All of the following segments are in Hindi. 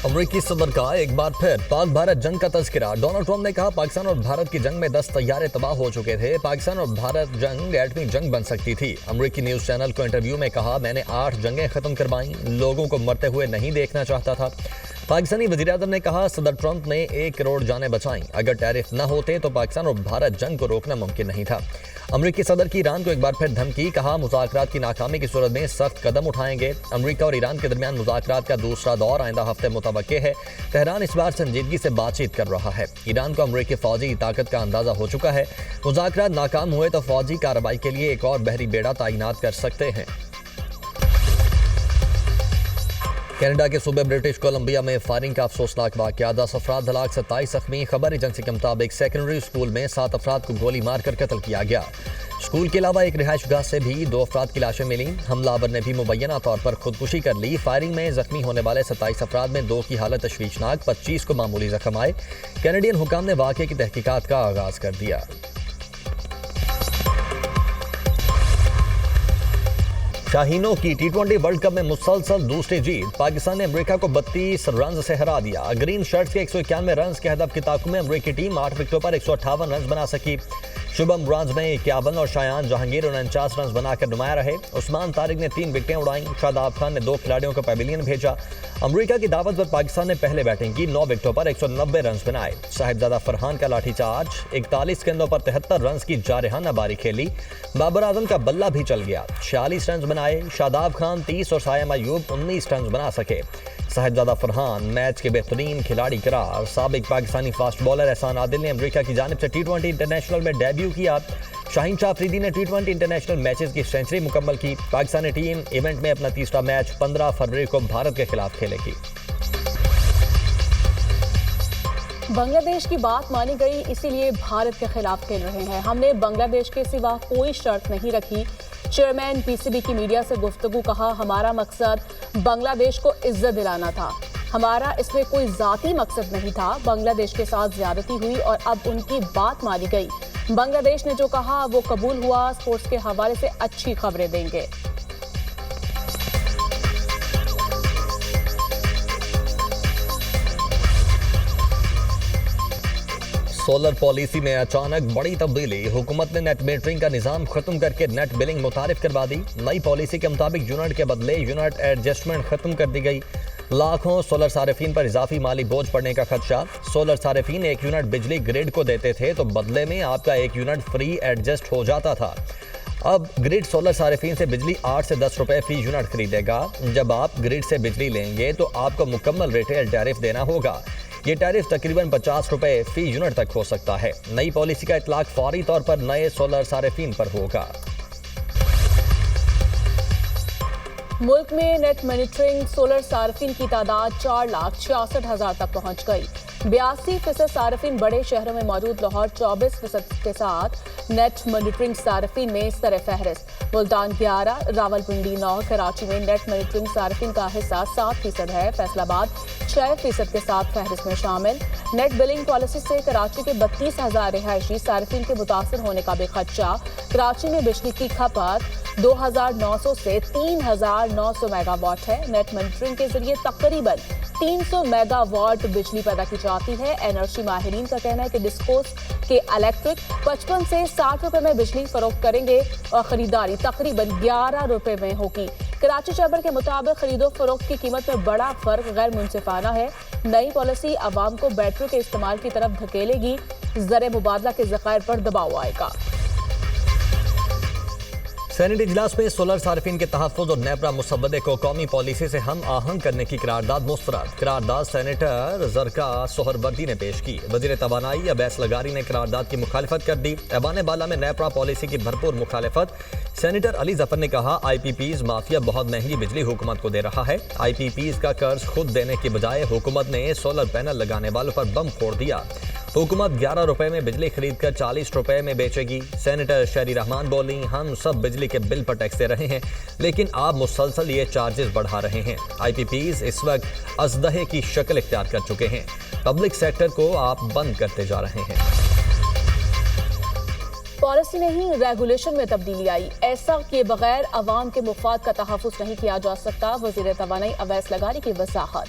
अमरीकी सदर का एक बार फिर पाक भारत जंग का तज़किरा। डोनाल्ड ट्रंप ने कहा पाकिस्तान और भारत की जंग में 10 तैयारे तबाह हो चुके थे। पाकिस्तान और भारत जंग एटमी जंग बन सकती थी। अमरीकी न्यूज चैनल को इंटरव्यू में कहा, मैंने 8 जंगें खत्म करवाई, लोगों को मरते हुए नहीं देखना चाहता था। पाकिस्तानी वज़ीर-ए-आज़म ने कहा, सदर ट्रंप ने 1 करोड़ जानें बचाई, अगर टैरिफ न होते तो पाकिस्तान और भारत जंग को रोकना मुमकिन नहीं था। अमरीकी सदर की ईरान को एक बार फिर धमकी, कहा मुज़ाकरात की नाकामी की सूरत में सख्त कदम उठाएंगे। अमरीका और ईरान के दरमियान मुज़ाकरात का दूसरा दौर आइंदा हफ्ते मुतवक्के है। तेहरान इस बार संजीदगी से बातचीत कर रहा है। ईरान को अमरीकी फौजी ताकत का अंदाजा हो चुका है। मुज़ाकरात नाकाम हुए तो फौजी कार्रवाई के लिए एक और बहरी बेड़ा तैनात कर सकते हैं। कनाडा के सूबे ब्रिटिश कोलंबिया में फायरिंग का अफसोसनाक वाक़या, 10 अफराद हलाक, 27 ज़ख्मी। खबर एजेंसी के मुताबिक सेकेंडरी स्कूल में 7 अफराद को गोली मारकर कत्ल किया गया। स्कूल के अलावा एक रिहाइशगाह से भी 2 अफराद की लाशें मिली। हमलावर ने भी मुबैना तौर पर खुदकुशी कर ली। फायरिंग में जख्मी होने वाले 27 अफराद में 2 की हालत तशवीशनाक, 25 को मामूली जख्म आए। कैनेडियन हुकाम ने वाक़े की तहकीकात का आगाज कर दिया। शाहीनों की T20 वर्ल्ड कप में मुसलसल दूसरी जीत। पाकिस्तान ने अमेरिका को 32 रन से हरा दिया। ग्रीन शर्ट्स के 191 रन के हदफ की ताक़ में अमेरिकी टीम 8 विकेटों पर 158 रन बना सकी। शुभम ब्रांज ने 51 और शायान जहांगीर 49 रन बनाकर नुमाया रहे। उस्मान तारिक ने 3 विकेटें उड़ाई। शादाब खान ने 2 खिलाड़ियों को पैविलियन भेजा। अमेरिका की दावत पर पाकिस्तान ने पहले बैटिंग की, 9 विकेटों पर 190 रन बनाए। साहिबजादा फरहान का लाठीचार्ज, 41 गेंदों पर 73 रन की जारहाना बारी खेली। बाबर आजम का बल्ला भी चल गया, 46 रन बनाए। शादाब खान 30 और सायम अयूब 19 रन बना सके। साहिबजादा फरहान मैच के बेहतरीन खिलाड़ी करार। साबिक पाकिस्तानी फास्ट बॉलर एहसान आदिल ने अमेरिका की जानिब से T20 इंटरनेशनल में डेब्यू किया। शाहीन शाह अफरीदी ने T20 इंटरनेशनल मैचेस की सेंचुरी मुकम्मल की। पाकिस्तानी टीम इवेंट में अपना तीसरा मैच 15 फरवरी को भारत के खिलाफ खेलेगी। बांग्लादेश की बात मानी गई, इसीलिए भारत के खिलाफ खेल रहे हैं। हमने बांग्लादेश के सिवा कोई शर्त नहीं रखी। चेयरमैन PCB की मीडिया से गुफ्तगू, कहा हमारा मकसद बांग्लादेश को इज्जत दिलाना था, हमारा इसमें कोई जाती मकसद नहीं था। बांग्लादेश के साथ ज्यादती हुई और अब उनकी बात मानी गई। बांग्लादेश ने जो कहा वो कबूल हुआ। स्पोर्ट्स के हवाले से अच्छी खबरें देंगे। सोलर पॉलिसी में अचानक बड़ी तब्दीली। हुकूमत ने नेट मीटरिंग का निजाम खत्म करके नेट बिलिंग मुतारिफ करवा दी। नई पॉलिसी के मुताबिक यूनिट के बदले यूनिट एडजस्टमेंट खत्म कर दी गई। लाखों सोलर सारिफीन पर इजाफी माली बोझ पड़ने का खदशा। सोलर सारिफीन 1 यूनिट बिजली ग्रिड को देते थे तो बदले में आपका 1 यूनिट फ्री एडजस्ट हो जाता था। अब ग्रिड सोलर सारिफीन से बिजली 8 से 10 रुपए फी यूनिट खरीदेगा। जब आप ग्रिड से बिजली लेंगे तो आपको मुकम्मल रिटेल टैरिफ देना होगा। ये टैरिफ तकरीबन 50 रुपए फी यूनिट तक हो सकता है। नई पॉलिसी का इतलाक फौरी तौर पर नए सोलर सारिफीन पर होगा। मुल्क में नेट मॉनिटरिंग सोलर सार्फिन की तादाद 4,66,000 तक पहुंच गई। 82% सार्फिन बड़े शहरों में मौजूद, लाहौर 24% के साथ नेट मॉनिटरिंग सार्फिन में सर फहरिस्त। मुल्तान 11, रावलपिंडी 9, कराची में नेट मॉनिटरिंग सार्फिन का हिस्सा 7% है। फैसलाबाद 6% के साथ फहरिस्त में शामिल। नेट बिलिंग पॉलिसी से कराची के 32,000 रिहायशी सार्फिन के मुतासर होने का भी खदशा। कराची में बिजली की खपत 2,900 से 3,900 मेगावाट है। नेट मॉनिटरिंग के जरिए तकरीबन 300 मेगावाट बिजली पैदा की जाती है। एनर्जी माहिरीन का कहना है कि डिस्कोस के इलेक्ट्रिक 55 से 60 रुपए में बिजली फरोख्त करेंगे और खरीदारी तकरीबन 11 रुपए में होगी। कराची चैम्बर के मुताबिक खरीदो फरोख्त की कीमत में बड़ा फर्क गैर मुनसिफाना है। नई पॉलिसी आवाम को बैटरी के इस्तेमाल की तरफ धकेलेगी। ज़र मुबादला के ज़खायर पर दबाव आएगा। सेनेट इजलास में सोलर सार्फिन के तहफ़्फ़ुज़ और नेपरा मुसव्वदे को कौमी पॉलिसी से हम आहंग करने की करारदाद मुस्तरद। करारदाद सेनेटर जरका सोहरवर्दी ने पेश की। वज़ीर तवानाई अवैस लगारी ने करारदाद की मुखालिफत कर दी। ऐवान बाला में नेपरा पॉलिसी की भरपूर मुखालिफत। सेनेटर अली जफर ने कहा, IPPs माफिया बहुत महंगी बिजली हुकूमत को दे रहा है। IPPs का कर्ज खुद देने की बजाय हुकूमत ने सोलर पैनल लगाने वालों पर बम फोड़ दिया। हुकूमत 11 रुपए में बिजली खरीद कर 40 रुपए में बेचेगी। सेनेटर शहरी रहमान बोली, हम सब बिजली के बिल पर टैक्स दे रहे हैं लेकिन आप मुसलसल ये चार्जेस बढ़ा रहे हैं। IPPs इस वक्त अजदहे की शक्ल इख्तियार कर चुके हैं। पब्लिक सेक्टर को आप बंद करते जा रहे हैं। पॉलिसी नहीं, रेगुलेशन में तब्दीली आई। ऐसा किए बगैर अवाम के मुफाद का तहफ़्फ़ुज़ नहीं किया जा सकता। वज़ीर तवानाई अवैस लगारी की वज़ाहत।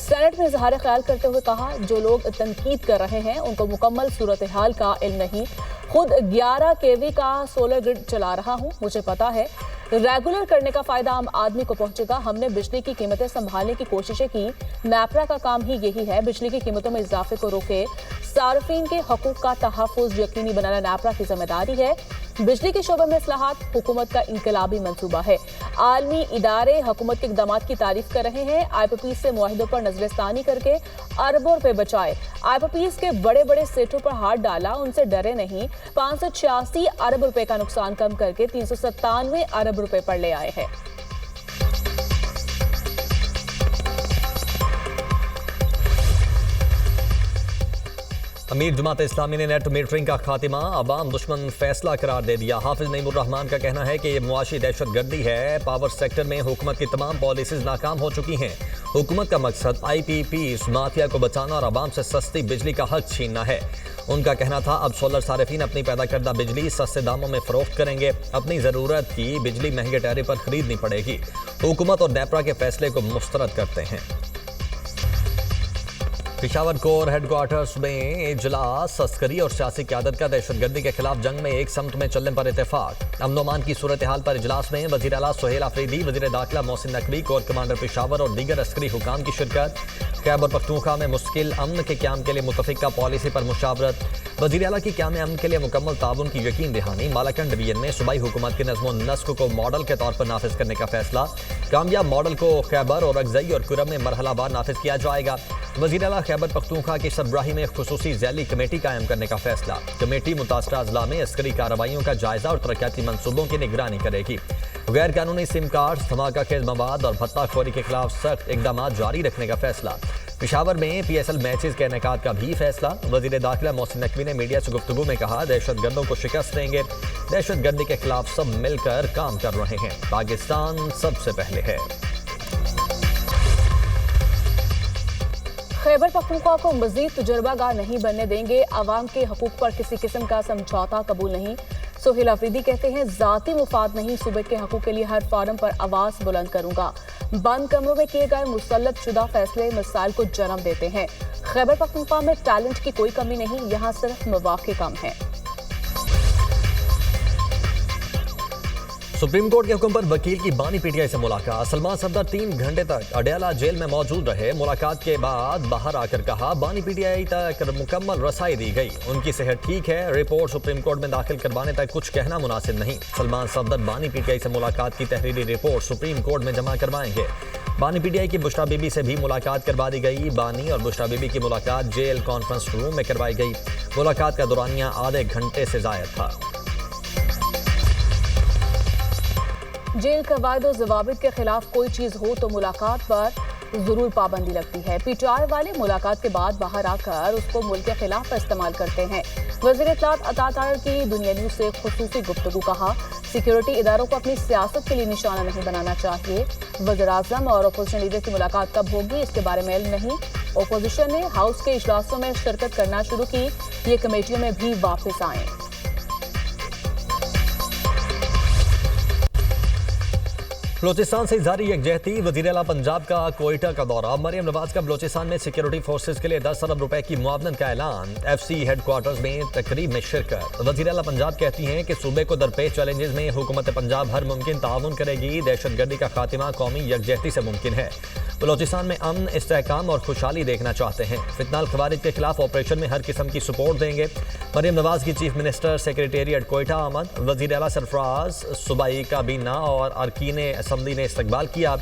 सेनेट में इजहार ख्याल करते हुए कहा, जो लोग तनकीद कर रहे हैं उनको मुकम्मल सूरत हाल का इल्म नहीं। खुद 11 केवी का सोलर ग्रिड चला रहा हूं, मुझे पता है रेगुलर करने का फायदा आम आदमी को पहुंचेगा। हमने बिजली की कीमतें संभालने की कोशिशें की, नैपरा का काम ही यही है, बिजली की कीमतों में इजाफे को रोके, सार्फिन के हकूक का तहफ़्फ़ुज़ यकीनी बनाना नैपरा की जिम्मेदारी है। बिजली के शोबे में इस्लाहात हुकूमत का इनकलाबी मंसूबा है। आलमी इदारे हुकूमत के इक़दामात की तारीफ कर रहे हैं। IPPs से मुआहिदों पर नजरसानी करके अरबों रुपए बचाए। IPPs के बड़े बड़े सेठों पर हाथ डाला, उनसे डरे नहीं। 586 अरब रुपए का नुकसान कम करके 397 अरब रुपए पर ले आए हैं। अमीर जमात इस्लामी ने नेट मीटरिंग का खातिमा अवाम दुश्मन फैसला करार दे दिया। हाफिज नईमुर रहमान का कहना है कि यह मुआशी दहशत गर्दी है। पावर सेक्टर में हुकूमत की तमाम पॉलिसीज नाकाम हो चुकी हैं। हुकूमत का मकसद IPPs माफिया को बचाना और आवाम से सस्ती बिजली का हक छीनना है। उनका कहना था, अब सोलर सारिफीन अपनी पैदा करदा बिजली सस्ते दामों में फरोख्त करेंगे। अपनी ज़रूरत की बिजली महंगे टैरिफ पर खरीदनी पड़ेगी। हुकूमत और नेपरा के फैसले को मुस्तरद करते हैं। पेशावर कोर हेडक्वार्टर्स में इजलास, तस्करी और सियासी क़यादत का दहशतगर्दी के खिलाफ जंग में एक समत में चलने पर इत्तेफाक। अमन ओमान की सूरत हाल पर इजलास में वज़ीर आला सुहेल आफरीदी, वज़ीर दाखिला मोहसिन नकवी, कोर कमांडर पेशावर और दीगर अस्करी हुकाम की शिरकत। खैबर पख्तूनख्वा में मुश्किल अमन के क़याम के लिए मुतफ़िका पॉलिसी पर मुशावरत। वज़ीर आला की क़याम अमन के लिए मुकम्मल ताउन की यकीन दहानी। मालाकंड डिवीजन में सूबाई हुकूमत के नज़्म व नस्क को मॉडल के तौर पर नाफिज करने का फैसला। कामयाब मॉडल को खैबर और अगजई और कुरम में मरहलावार नाफिज किया जाएगा। वज़ीर आला खैबर पख्तूनख्वा की सरबराही में खुसूसी ज़ैली कमेटी कायम करने का फैसला। कमेटी मुतासरा अजला में अस्करी कार्रवाइयों का जायजा और तरक्याती मंसूबों की निगरानी करेगी। गैर कानूनी सिम कार्ड, धमाका खेज मवाद और भत्ताखोरी के खिलाफ सख्त इकदाम जारी रखने का फैसला। पेशावर में PSL मैचेस के इनेकाद का भी फैसला। वज़ीर दाखिला मोहसिन नकवी ने मीडिया से गुफ्तगू में कहा, दहशतगर्दों को शिकस्त देंगे। दहशतगर्दी के खिलाफ सब मिलकर काम कर रहे हैं। पाकिस्तान सबसे पहले है। खैबर पख्तूनख्वा को मजीद तजुर्बागार नहीं बनने देंगे। आवाम के हकूक पर किसी किस्म का समझौता कबूल नहीं। सुहेल आफरीदी कहते हैं, जाती मुफाद नहीं, सूबे के हकूक के लिए हर फॉरम पर आवाज बुलंद करूंगा। बंद कमरों में किए गए मुसल्लत शुदा फैसले मसाइल को जन्म देते हैं। खैबर पख्तूनख्वा में टैलेंट की कोई कमी नहीं, यहाँ सिर्फ मौके कम है। सुप्रीम कोर्ट के हुक्म पर वकील की बानी PTI से मुलाकात। सलमान सफदर 3 घंटे तक अडयाला जेल में मौजूद रहे। मुलाकात के बाद बाहर आकर कहा, बानी PTI तक मुकम्मल रसाई दी गई, उनकी सेहत ठीक है। रिपोर्ट सुप्रीम कोर्ट में दाखिल करवाने तक कुछ कहना मुनासिब नहीं। सलमान सफदर बानी PTI से मुलाकात की तहरीरी रिपोर्ट सुप्रीम कोर्ट में जमा करवाएंगे। बानी PTI की बुशरा बीबी से भी मुलाकात करवा दी गई। बानी और बुशरा बीबी की मुलाकात जेल कॉन्फ्रेंस रूम में करवाई गई। मुलाकात का दौरानिया आधे घंटे से जायद था। जेल कवायद और ज़वाबित के खिलाफ कोई चीज हो तो मुलाकात पर जरूर पाबंदी लगती है। PTI वाले मुलाकात के बाद बाहर आकर उसको मुल्क के खिलाफ इस्तेमाल करते हैं। वज़ीर इत्तलात अता ताहिर की दुनिया न्यूज़ से खुसूसी गुफ्तगू। कहा, सिक्योरिटी इदारों को अपनी सियासत के लिए निशाना नहीं बनाना चाहिए। वज़ीर आज़म और अपोजिशन लीडर की मुलाकात कब होगी, इसके बारे में इल्म नहीं। अपोजिशन ने हाउस के इजलासों में शिरकत करना शुरू की, ये कमेटियों में भी वापस आए। बलोचिस्तान से जारी यकजहती। वज़ीर आला पंजाब का कोयटा का दौरा। मरियम नवाज का बलोचिस्तान में सिक्योरिटी फोर्सेज के लिए 10 अरब रुपए की मुआवनत का ऐलान। FC हेडक्वार्टर्स में तकरीब में शिरकत। वज़ीर आला पंजाब कहती हैं कि सूबे को दरपेश चैलेंजेस में हुकूमत पंजाब हर मुमकिन ताउन करेगी। दहशतगर्दी का खात्मा कौमी यकजहती से मुमकिन है। बलोचिस्तान में अमन, इस्तेहकाम और खुशहाली देखना चाहते हैं। फितनाल खवारिज के खिलाफ ऑपरेशन में हर किस्म की सपोर्ट देंगे। मरियम नवाज की चीफ मिनिस्टर सेक्रेटेरिएट कोयटा आमद। वज़ीर आला सरफराज, सूबाई काबीना और अरकीन असम्बली ने इस्तकबाल किया।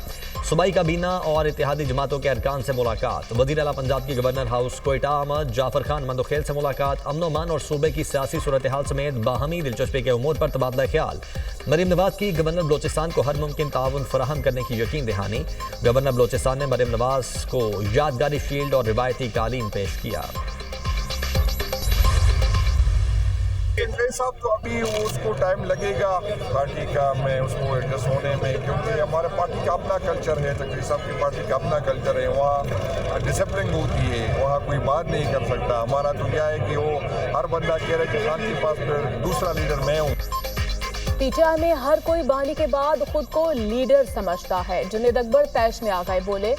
सूबाई काबीना और इत्तेहादी जमातों के अरकान से मुलाकात। वज़ीर आला पंजाब की गवर्नर हाउस कोयटा आमद। जाफर खान मंदोखेल से मुलाकात। अमन ओमान और सूबे की सियासी सूरत हाल समेत बाहमी दिलचस्पी के उमूर पर तबादला ख्याल। मरियम नवाज की गवर्नर बलोचिस्तान को हर मुमकिन ताउन फराहम करने की यकीन दहानी। गवर्नर बलोचिस्तान ने मरियम नवाज को यादगारी शील्ड और रिवायती कालीन पेश किया। साहब तो अभी उसको टाइम लगेगा पार्टी का में उसको एडजस्ट होने में, क्योंकि हमारे पार्टी का अपना कल्चर है। तकरीर साहब की पार्टी का अपना कल्चर है, वहाँ डिसिप्लिन होती है, वहाँ कोई बात नहीं कर सकता। हमारा तो क्या है कि वो हर बंदा कह रहा है कि खान के पास फिर दूसरा लीडर मैं हूँ। PTI में हर कोई बहाली के बाद खुद को लीडर समझता है। जुनेद अकबर तैश में आ गए, बोले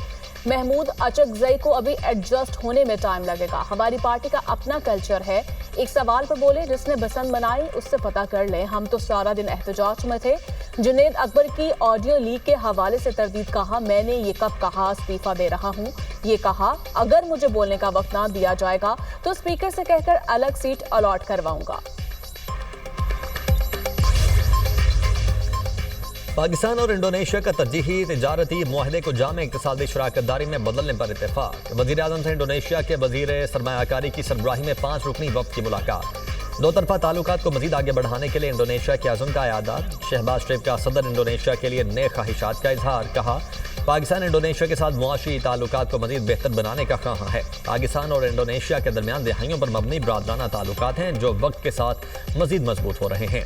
महमूद अचकजई को अभी एडजस्ट होने में टाइम लगेगा। हमारी पार्टी का अपना कल्चर है। एक सवाल पर बोले, जिसने बसंत बनाई उससे पता कर ले, हम तो सारा दिन एहतजाज में थे। जुनेद अकबर की ऑडियो लीक के हवाले से तरदीद कहा, मैंने ये कब कहा इस्तीफा दे रहा हूँ। ये कहा अगर मुझे बोलने का वक्त ना दिया जाएगा तो स्पीकर से कहकर अलग सीट अलॉट करवाऊंगा। पाकिस्तान और इंडोनेशिया का तरजीही तिजारती मुआहदे को जाम इक़्तिसादी शराकतदारी में बदलने पर इत्तेफाक। वज़ीर आज़म से इंडोनेशिया के वज़ीर सरमायाकारी की सरबराही में 5 रुकनी वफ़द की मुलाकात। 2 तरफ़ा ताल्लुकात को मज़ीद आगे बढ़ाने के लिए इंडोनेशिया के आज़म का यादाद। शहबाज शरीफ का सदर इंडोनेशिया के लिए नए ख्वाहिशात का इजहार। कहा पाकिस्तान इंडोनेशिया के साथ मुआशी ताल्लुकात को मज़ीद बेहतर बनाने का ख्वाह है। पाकिस्तान और इंडोनेशिया के दरमियान दहाइयों पर मबनी बरादराना ताल्लुकात हैं जो वक्त के साथ मज़ीद मजबूत हो रहे हैं,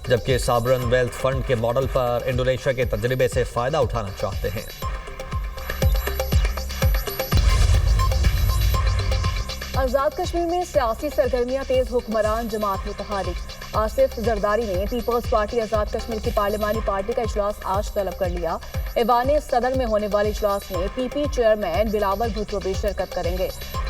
जबकि सॉवरन वेल्थ फंड के मॉडल पर इंडोनेशिया के तजर्बे से फ़ायदा उठाना चाहते हैं। आज़ाद कश्मीर में सियासी सरगर्मियां तेज। हुक्मरान जमात मुतहरिक आसिफ जरदारी ने पीपल्स पार्टी आज़ाद कश्मीर की पार्लिमानी पार्टी का इजलास आज तलब कर लिया। ऐवान सदर में होने वाले इजलास में पीपी चेयरमैन बिलावल भुट्टो भी शिरकत करेंगे।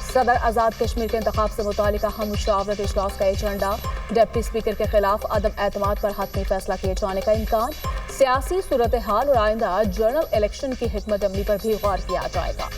सदर आज़ाद कश्मीर के इंतखाब से मुतालिक अहम मुशावरत इजलास का एजेंडा। डिप्टी स्पीकर के खिलाफ अदम एतमाद पर हतमी फैसला किए जाने का इम्कान। सियासी सूरत हाल और आइंदा जनरल इलेक्शन की हिकमत अमली पर भी गौर किया जाएगा।